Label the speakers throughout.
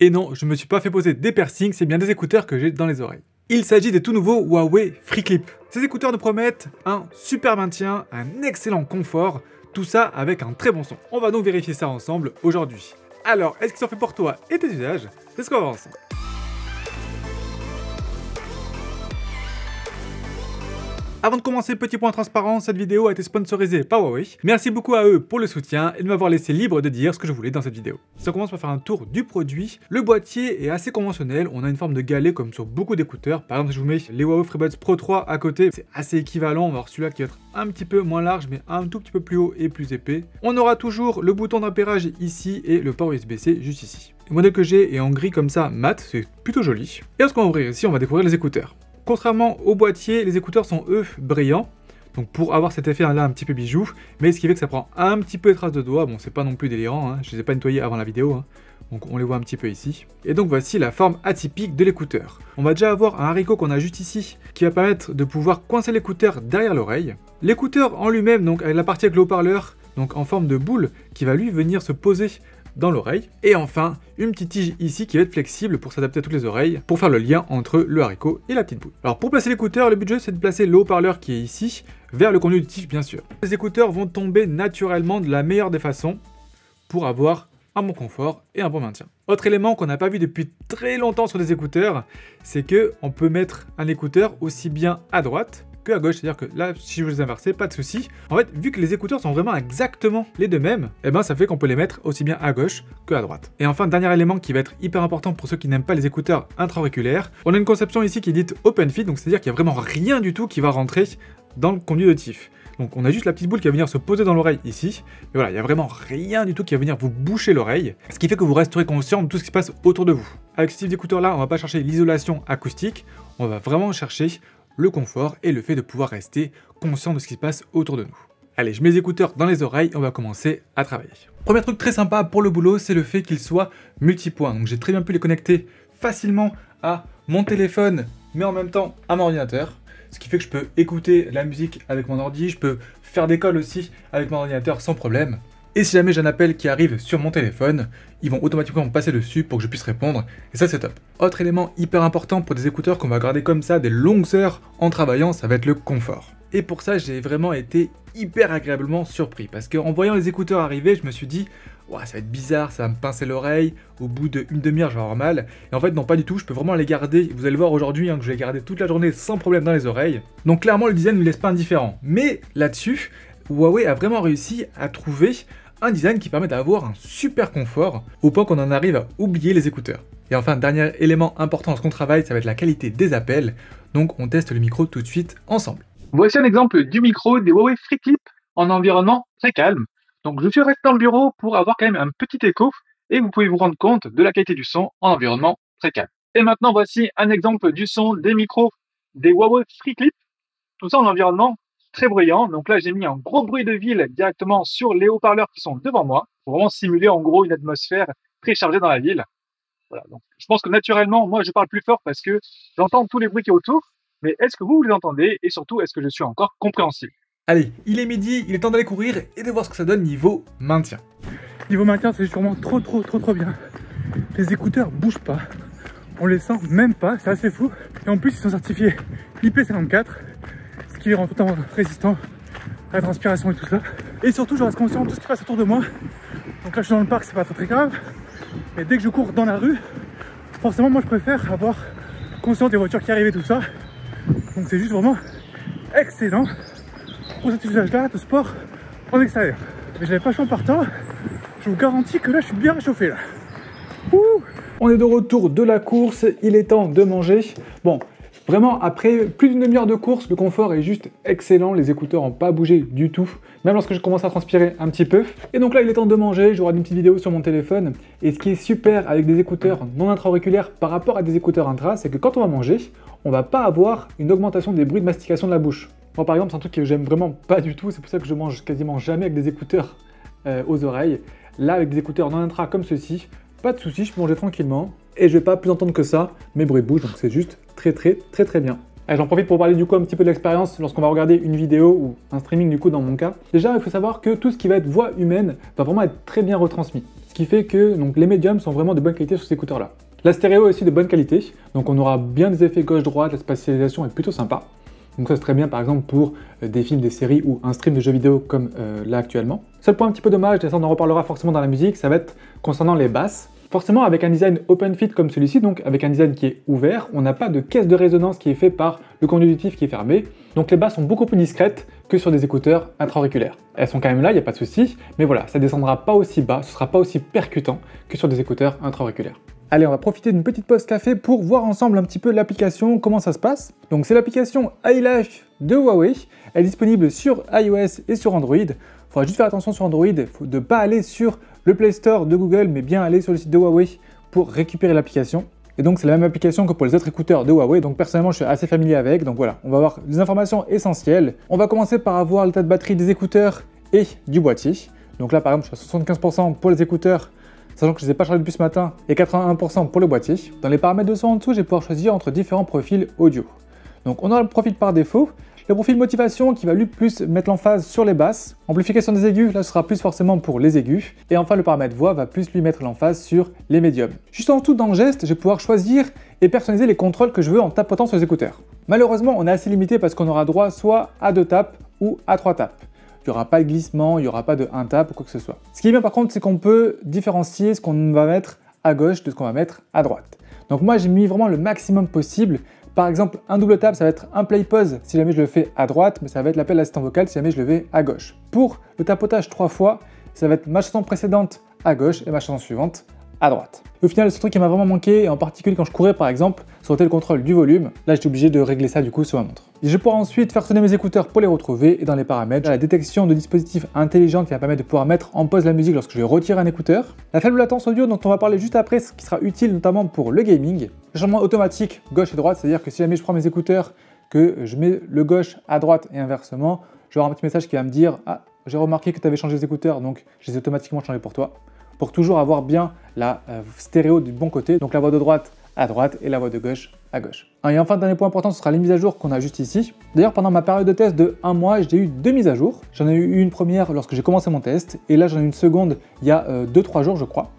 Speaker 1: Et non, je me suis pas fait poser des piercings, c'est bien des écouteurs que j'ai dans les oreilles. Il s'agit des tout nouveaux Huawei FreeClip. Ces écouteurs nous promettent un super maintien, un excellent confort, tout ça avec un très bon son. On va donc vérifier ça ensemble aujourd'hui. Alors, est-ce qu'ils sont faits pour toi et tes usages? C'est ce qu'on va voir ensemble. Avant de commencer, petit point transparent, cette vidéo a été sponsorisée par Huawei. Merci beaucoup à eux pour le soutien et de m'avoir laissé libre de dire ce que je voulais dans cette vidéo. Si on commence par faire un tour du produit, le boîtier est assez conventionnel, on a une forme de galet comme sur beaucoup d'écouteurs. Par exemple, si je vous mets les Huawei FreeBuds Pro 3 à côté, c'est assez équivalent, on va voir celui-là qui va être un petit peu moins large mais un tout petit peu plus haut et plus épais. On aura toujours le bouton d'appairage ici et le port USB-C juste ici. Le modèle que j'ai est en gris comme ça, mat, c'est plutôt joli. Et lorsqu'on va ouvrir ici, on va découvrir les écouteurs. Contrairement au boîtier, les écouteurs sont eux brillants, donc pour avoir cet effet là un petit peu bijou, mais ce qui fait que ça prend un petit peu les traces de doigts, bon c'est pas non plus délirant, hein. Je les ai pas nettoyés avant la vidéo, hein. Donc on les voit un petit peu ici. Et donc voici la forme atypique de l'écouteur. On va déjà avoir un haricot qu'on a juste ici, qui va permettre de pouvoir coincer l'écouteur derrière l'oreille. L'écouteur en lui-même, donc avec la partie avec le haut-parleur, donc en forme de boule, qui va lui venir se poser dans l'oreille. Et enfin, une petite tige ici qui va être flexible pour s'adapter à toutes les oreilles, pour faire le lien entre le haricot et la petite boule. Alors pour placer l'écouteur, le but du jeu c'est de placer le haut-parleur qui est ici, vers le conduit auditif bien sûr. Les écouteurs vont tomber naturellement de la meilleure des façons, pour avoir un bon confort et un bon maintien. Autre élément qu'on n'a pas vu depuis très longtemps sur les écouteurs, c'est que on peut mettre un écouteur aussi bien à droite que à gauche, c'est-à-dire que là, si je vous les inverse, pas de souci. En fait, vu que les écouteurs sont vraiment exactement les deux mêmes, et ben ça fait qu'on peut les mettre aussi bien à gauche que à droite. Et enfin, dernier élément qui va être hyper important pour ceux qui n'aiment pas les écouteurs intra-auriculaires, on a une conception ici qui est dite open fit, donc c'est-à-dire qu'il n'y a vraiment rien du tout qui va rentrer dans le conduit auditif. Donc on a juste la petite boule qui va venir se poser dans l'oreille ici, mais voilà, il n'y a vraiment rien du tout qui va venir vous boucher l'oreille, ce qui fait que vous resterez conscient de tout ce qui se passe autour de vous. Avec ce type d'écouteur là, on va pas chercher l'isolation acoustique, on va vraiment chercher le confort et le fait de pouvoir rester conscient de ce qui se passe autour de nous. Allez, je mets les écouteurs dans les oreilles et on va commencer à travailler. Premier truc très sympa pour le boulot, c'est le fait qu'ils soient multipoints. Donc j'ai très bien pu les connecter facilement à mon téléphone, mais en même temps à mon ordinateur. Ce qui fait que je peux écouter la musique avec mon ordi, je peux faire des calls aussi avec mon ordinateur sans problème. Et si jamais j'ai un appel qui arrive sur mon téléphone, ils vont automatiquement me passer dessus pour que je puisse répondre, et ça c'est top. Autre élément hyper important pour des écouteurs qu'on va garder comme ça des longues heures en travaillant, ça va être le confort. Et pour ça, j'ai vraiment été hyper agréablement surpris, parce qu'en voyant les écouteurs arriver, je me suis dit, ouah, ça va être bizarre, ça va me pincer l'oreille, au bout d'une demi-heure je vais avoir mal, et en fait non pas du tout, je peux vraiment les garder, vous allez voir aujourd'hui que je vais les garder toute la journée sans problème dans les oreilles. Donc clairement le design ne me laisse pas indifférent, mais là-dessus, Huawei a vraiment réussi à trouver un design qui permet d'avoir un super confort, au point qu'on en arrive à oublier les écouteurs. Et enfin, dernier élément important dans ce qu'on travaille, ça va être la qualité des appels, donc on teste le micro tout de suite ensemble. Voici un exemple du micro des Huawei FreeClip en environnement très calme. Donc je suis resté dans le bureau pour avoir quand même un petit écho, et vous pouvez vous rendre compte de la qualité du son en environnement très calme. Et maintenant voici un exemple du son des micros des Huawei FreeClip, tout ça en environnement très bruyant. Donc là j'ai mis un gros bruit de ville directement sur les haut-parleurs qui sont devant moi, pour vraiment simuler en gros une atmosphère très chargée dans la ville. Voilà, donc je pense que naturellement moi je parle plus fort parce que j'entends tous les bruits qui est autour, mais est-ce que vous les entendez et surtout est-ce que je suis encore compréhensible? Allez, il est midi, il est temps d'aller courir et de voir ce que ça donne niveau maintien.
Speaker 2: Niveau maintien, c'est sûrement trop bien. Les écouteurs bougent pas, on les sent même pas, c'est assez fou. Et en plus ils sont certifiés IP54, ce qui les rend totalement résistants à la transpiration et tout ça. Et surtout je reste conscient de tout ce qui passe autour de moi. Donc là je suis dans le parc, c'est pas très grave, mais dès que je cours dans la rue, forcément moi je préfère avoir conscience des voitures qui arrivent et tout ça. Donc c'est juste vraiment excellent pour cet usage-là de sport en extérieur. Mais j'avais pas chaud en partant, je vous garantis que là je suis bien réchauffé là. Ouh, on est de retour de la course, il est temps de manger. Bon, vraiment après plus d'une demi-heure de course, le confort est juste excellent, les écouteurs n'ont pas bougé du tout, même lorsque je commence à transpirer un petit peu. Et donc là il est temps de manger, j'aurai une petite vidéo sur mon téléphone. Et ce qui est super avec des écouteurs non intra-auriculaires par rapport à des écouteurs intra, c'est que quand on va manger, on va pas avoir une augmentation des bruits de mastication de la bouche. Moi par exemple c'est un truc que j'aime vraiment pas du tout, c'est pour ça que je mange quasiment jamais avec des écouteurs aux oreilles. Là avec des écouteurs non intra comme ceci, pas de soucis, je peux manger tranquillement et je vais pas plus entendre que ça mes bruits de bouche, donc c'est juste très bien.
Speaker 1: Allez, j'en profite pour parler du coup un petit peu de l'expérience lorsqu'on va regarder une vidéo ou un streaming du coup dans mon cas. Déjà, il faut savoir que tout ce qui va être voix humaine va vraiment être très bien retransmis. Ce qui fait que donc, les médiums sont vraiment de bonne qualité sur ces écouteurs-là. La stéréo est aussi de bonne qualité, donc on aura bien des effets gauche-droite, la spatialisation est plutôt sympa. Donc ça c'est très bien par exemple pour des films, des séries ou un stream de jeux vidéo comme là actuellement. Seul point un petit peu dommage, et ça on en reparlera forcément dans la musique, ça va être concernant les basses. Forcément avec un design open fit comme celui-ci, donc avec un design qui est ouvert, on n'a pas de caisse de résonance qui est fait par le conduit auditif qui est fermé. Donc les basses sont beaucoup plus discrètes que sur des écouteurs intra-auriculaires. Elles sont quand même là, il n'y a pas de souci, mais voilà, ça descendra pas aussi bas, ce sera pas aussi percutant que sur des écouteurs intra-auriculaires. Allez, on va profiter d'une petite pause café pour voir ensemble un petit peu l'application, comment ça se passe. Donc c'est l'application iLife de Huawei, elle est disponible sur iOS et sur Android. Il faudra juste faire attention sur Android, de ne pas aller sur le Play Store de Google, mais bien aller sur le site de Huawei pour récupérer l'application. Et donc c'est la même application que pour les autres écouteurs de Huawei, donc personnellement je suis assez familier avec, donc voilà, on va avoir des informations essentielles. On va commencer par avoir l'état de batterie des écouteurs et du boîtier. Donc là par exemple je suis à 75% pour les écouteurs, sachant que je ne les ai pas chargés depuis ce matin, et 81% pour le boîtier. Dans les paramètres de son en dessous, je vais pouvoir choisir entre différents profils audio. Donc on a le profil par défaut, le profil motivation qui va lui plus mettre l'emphase sur les basses, amplification des aigus, là ce sera plus forcément pour les aigus, et enfin le paramètre voix va plus lui mettre l'emphase sur les médiums. Juste en dessous dans le geste, je vais pouvoir choisir et personnaliser les contrôles que je veux en tapotant sur les écouteurs. Malheureusement on est assez limité parce qu'on aura droit soit à 2 tapes ou à 3 tapes. Il n'y aura pas de glissement, il n'y aura pas de 1 tap ou quoi que ce soit. Ce qui est bien par contre, c'est qu'on peut différencier ce qu'on va mettre à gauche de ce qu'on va mettre à droite. Donc moi j'ai mis vraiment le maximum possible. Par exemple, un double tap, ça va être un play pause si jamais je le fais à droite, mais ça va être l'appel d'assistant vocal si jamais je le fais à gauche. Pour le tapotage 3 fois, ça va être ma chanson précédente à gauche et ma chanson suivante à droite. Au final, ce truc qui m'a vraiment manqué, et en particulier quand je courais par exemple, c'était le contrôle du volume. Là, j'étais obligé de régler ça du coup sur ma montre. Et je pourrai ensuite faire sonner mes écouteurs pour les retrouver, et dans les paramètres, la détection de dispositifs intelligents qui va permettre de pouvoir mettre en pause la musique lorsque je vais retirer un écouteur. La faible latence audio dont on va parler juste après, ce qui sera utile notamment pour le gaming. Le changement automatique gauche et droite, c'est-à-dire que si jamais je prends mes écouteurs, que je mets le gauche à droite et inversement, je vais avoir un petit message qui va me dire « Ah, j'ai remarqué que tu avais changé les écouteurs, donc je les ai automatiquement changés pour toi ». Pour toujours avoir bien la stéréo du bon côté, donc la voix de droite à droite et la voix de gauche à gauche. Et enfin, dernier point important, ce sera les mises à jour qu'on a juste ici. D'ailleurs, pendant ma période de test de 1 mois, j'ai eu 2 mises à jour. J'en ai eu une première lorsque j'ai commencé mon test, et là j'en ai eu une seconde il y a 2-3 jours je crois.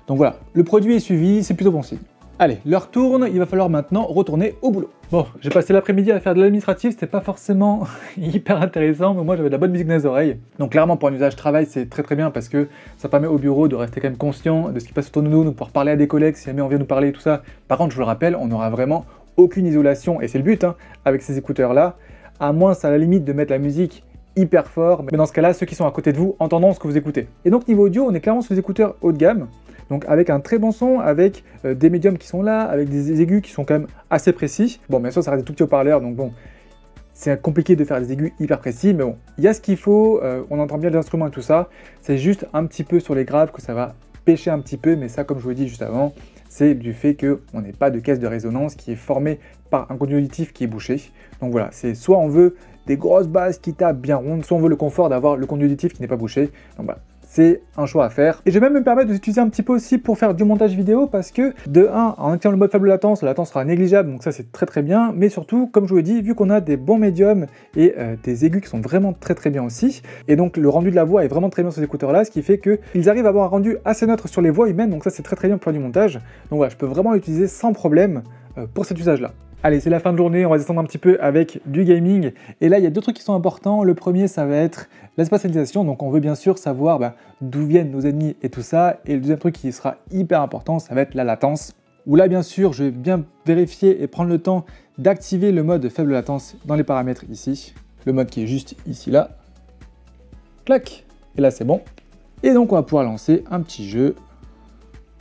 Speaker 1: Donc voilà, le produit est suivi, c'est plutôt bon signe. Allez, l'heure tourne, il va falloir maintenant retourner au boulot. Bon, j'ai passé l'après-midi à faire de l'administratif, c'était pas forcément hyper intéressant, mais moi j'avais de la bonne musique dans les oreilles. Donc clairement pour un usage travail, c'est très bien parce que ça permet au bureau de rester quand même conscient de ce qui passe autour de nous, de pouvoir parler à des collègues si jamais on vient nous parler et tout ça. Par contre, je vous le rappelle, on n'aura vraiment aucune isolation, et c'est le but avec ces écouteurs-là, à moins à la limite de mettre la musique hyper fort, mais dans ce cas-là, ceux qui sont à côté de vous entendront ce que vous écoutez. Et donc niveau audio, on est clairement sur des écouteurs haut de gamme, donc avec un très bon son, avec des médiums qui sont là, avec des aigus qui sont quand même assez précis. Bon, bien sûr, ça reste des tout petits haut-parleurs, donc bon, c'est compliqué de faire des aigus hyper précis, mais bon, il y a ce qu'il faut, on entend bien les instruments et tout ça, c'est juste un petit peu sur les graves que ça va pêcher un petit peu, mais ça, comme je vous l'ai dit juste avant, c'est du fait qu'on n'ait pas de caisse de résonance qui est formée par un conduit auditif qui est bouché. Donc voilà, c'est soit on veut des grosses basses qui tapent bien rondes, soit on veut le confort d'avoir le conduit auditif qui n'est pas bouché. Donc voilà, c'est un choix à faire. Et je vais même me permettre de l'utiliser un petit peu aussi pour faire du montage vidéo parce que de 1, en activant le mode faible latence, la latence sera négligeable, donc ça c'est très bien. Mais surtout, comme je vous l'ai dit, vu qu'on a des bons médiums et des aigus qui sont vraiment très bien aussi, et donc le rendu de la voix est vraiment très bien sur ces écouteurs-là, ce qui fait qu'ils arrivent à avoir un rendu assez neutre sur les voix humaines, donc ça c'est très bien pour faire du montage. Donc voilà, je peux vraiment l'utiliser sans problème pour cet usage-là. Allez, c'est la fin de journée, on va descendre un petit peu avec du gaming. Et là, il y a 2 trucs qui sont importants. Le premier, ça va être la spatialisation. Donc, on veut bien sûr savoir d'où viennent nos ennemis et tout ça. Et le deuxième truc qui sera hyper important, ça va être la latence. Où là, bien sûr, je vais bien vérifier et prendre le temps d'activer le mode faible latence dans les paramètres ici. Le mode qui est juste ici, là. Clac! Et là, c'est bon. Et donc, on va pouvoir lancer un petit jeu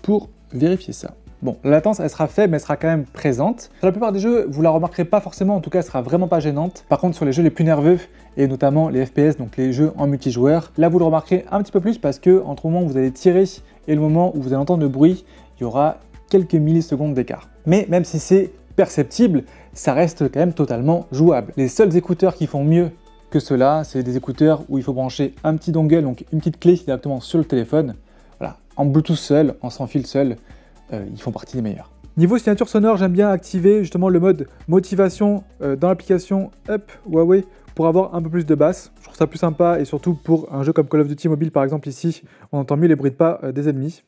Speaker 1: pour vérifier ça. Bon, la latence, elle sera faible, mais elle sera quand même présente. Sur la plupart des jeux, vous la remarquerez pas forcément, en tout cas, elle sera vraiment pas gênante. Par contre, sur les jeux les plus nerveux, et notamment les FPS, donc les jeux en multijoueur, là, vous le remarquerez un petit peu plus parce que entre le moment où vous allez tirer et le moment où vous allez entendre le bruit, il y aura quelques millisecondes d'écart. Mais même si c'est perceptible, ça reste quand même totalement jouable. Les seuls écouteurs qui font mieux que cela, c'est des écouteurs où il faut brancher un petit dongle, donc une petite clé directement sur le téléphone. Voilà, en Bluetooth seul, en sans fil seul, ils font partie des meilleurs. Niveau signature sonore, j'aime bien activer justement le mode motivation dans l'application Up Huawei pour avoir un peu plus de basse. Je trouve ça plus sympa et surtout pour un jeu comme Call of Duty Mobile par exemple ici, on entend mieux les bruits de pas des ennemis.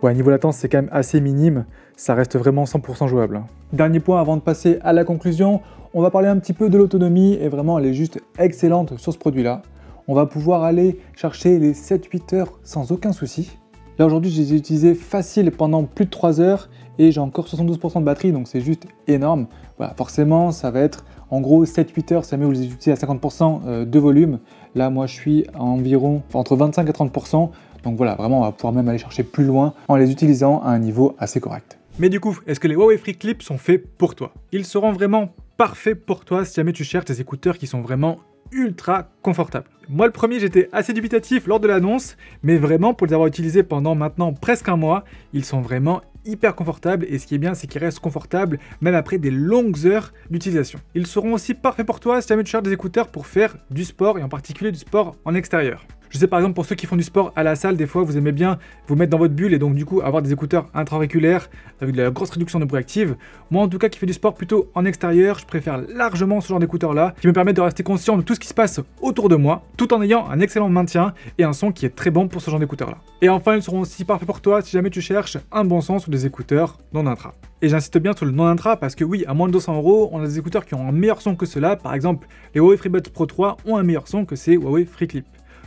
Speaker 1: Ouais, niveau latence, c'est quand même assez minime, ça reste vraiment 100% jouable. Dernier point avant de passer à la conclusion, on va parler un petit peu de l'autonomie et vraiment elle est juste excellente sur ce produit-là. On va pouvoir aller chercher les 7-8 heures sans aucun souci. Là aujourd'hui, je les ai utilisés facile pendant plus de 3 heures et j'ai encore 72% de batterie, donc c'est juste énorme. Voilà, forcément, ça va être en gros 7-8 heures si jamais vous les utilisez à 50% de volume. Là, moi, je suis à environ entre 25 et 30%. Donc voilà, vraiment, on va pouvoir même aller chercher plus loin en les utilisant à un niveau assez correct. Mais du coup, est-ce que les Huawei FreeClip sont faits pour toi? Ils seront vraiment parfaits pour toi si jamais tu cherches des écouteurs qui sont vraiment ultra confortables. Moi le premier, j'étais assez dubitatif lors de l'annonce, mais vraiment pour les avoir utilisés pendant maintenant presque un mois, ils sont vraiment hyper confortables et ce qui est bien c'est qu'ils restent confortables même après des longues heures d'utilisation. Ils seront aussi parfaits pour toi si jamais tu cherches des écouteurs pour faire du sport et en particulier du sport en extérieur. Je sais par exemple pour ceux qui font du sport à la salle, des fois vous aimez bien vous mettre dans votre bulle et donc du coup avoir des écouteurs intra-auriculaires avec de la grosse réduction de bruit active. Moi en tout cas qui fais du sport plutôt en extérieur, je préfère largement ce genre d'écouteurs là qui me permet de rester conscient de tout ce qui se passe autour de moi tout en ayant un excellent maintien et un son qui est très bon pour ce genre d'écouteurs là. Et enfin ils seront aussi parfaits pour toi si jamais tu cherches un bon son sur des écouteurs non intra. Et j'insiste bien sur le non-intra parce que oui, à moins de 200 €, on a des écouteurs qui ont un meilleur son que ceux-là. Par exemple, les Huawei FreeBuds Pro 3 ont un meilleur son que ces Huawei FreeClip.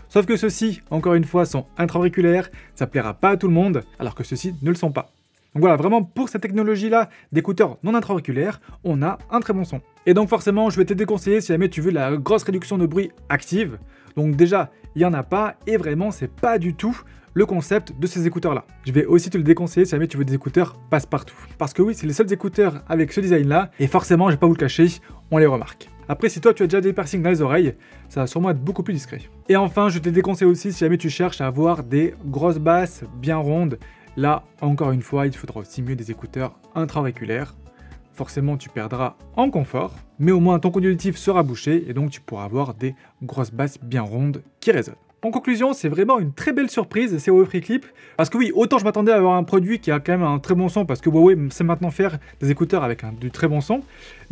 Speaker 1: Sauf que ceux-ci, encore une fois, sont intra-auriculaires, ça plaira pas à tout le monde, alors que ceux-ci ne le sont pas. Donc voilà, vraiment pour cette technologie-là d'écouteurs non intra-auriculaires, on a un très bon son. Et donc forcément, je vais te déconseiller si jamais tu veux la grosse réduction de bruit active. Donc déjà, il n'y en a pas, et vraiment, c'est pas du tout le concept de ces écouteurs-là. Je vais aussi te le déconseiller si jamais tu veux des écouteurs passe-partout. Parce que oui, c'est les seuls écouteurs avec ce design-là, et forcément, je vais pas vous le cacher, on les remarque. Après, si toi tu as déjà des piercings dans les oreilles, ça va sûrement être beaucoup plus discret. Et enfin, je te déconseille aussi si jamais tu cherches à avoir des grosses basses bien rondes. Là, encore une fois, il te faudra aussi mieux des écouteurs intra-auriculaires. Forcément, tu perdras en confort, mais au moins ton conduit auditif sera bouché et donc tu pourras avoir des grosses basses bien rondes qui résonnent. En conclusion, c'est vraiment une très belle surprise ces Huawei FreeClip, parce que oui, autant je m'attendais à avoir un produit qui a quand même un très bon son, parce que Huawei sait maintenant faire des écouteurs avec du très bon son,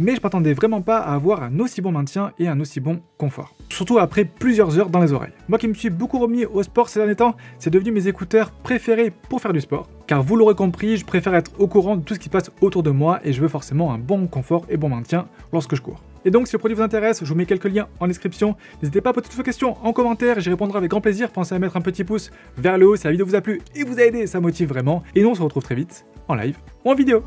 Speaker 1: mais je m'attendais vraiment pas à avoir un aussi bon maintien et un aussi bon confort. Surtout après plusieurs heures dans les oreilles. Moi qui me suis beaucoup remis au sport ces derniers temps, c'est devenu mes écouteurs préférés pour faire du sport, car vous l'aurez compris, je préfère être au courant de tout ce qui se passe autour de moi et je veux forcément un bon confort et bon maintien lorsque je cours. Et donc si le produit vous intéresse, je vous mets quelques liens en description. N'hésitez pas à poser toutes vos questions en commentaire, j'y répondrai avec grand plaisir. Pensez à mettre un petit pouce vers le haut si la vidéo vous a plu et vous a aidé, ça motive vraiment. Et nous on se retrouve très vite en live ou en vidéo.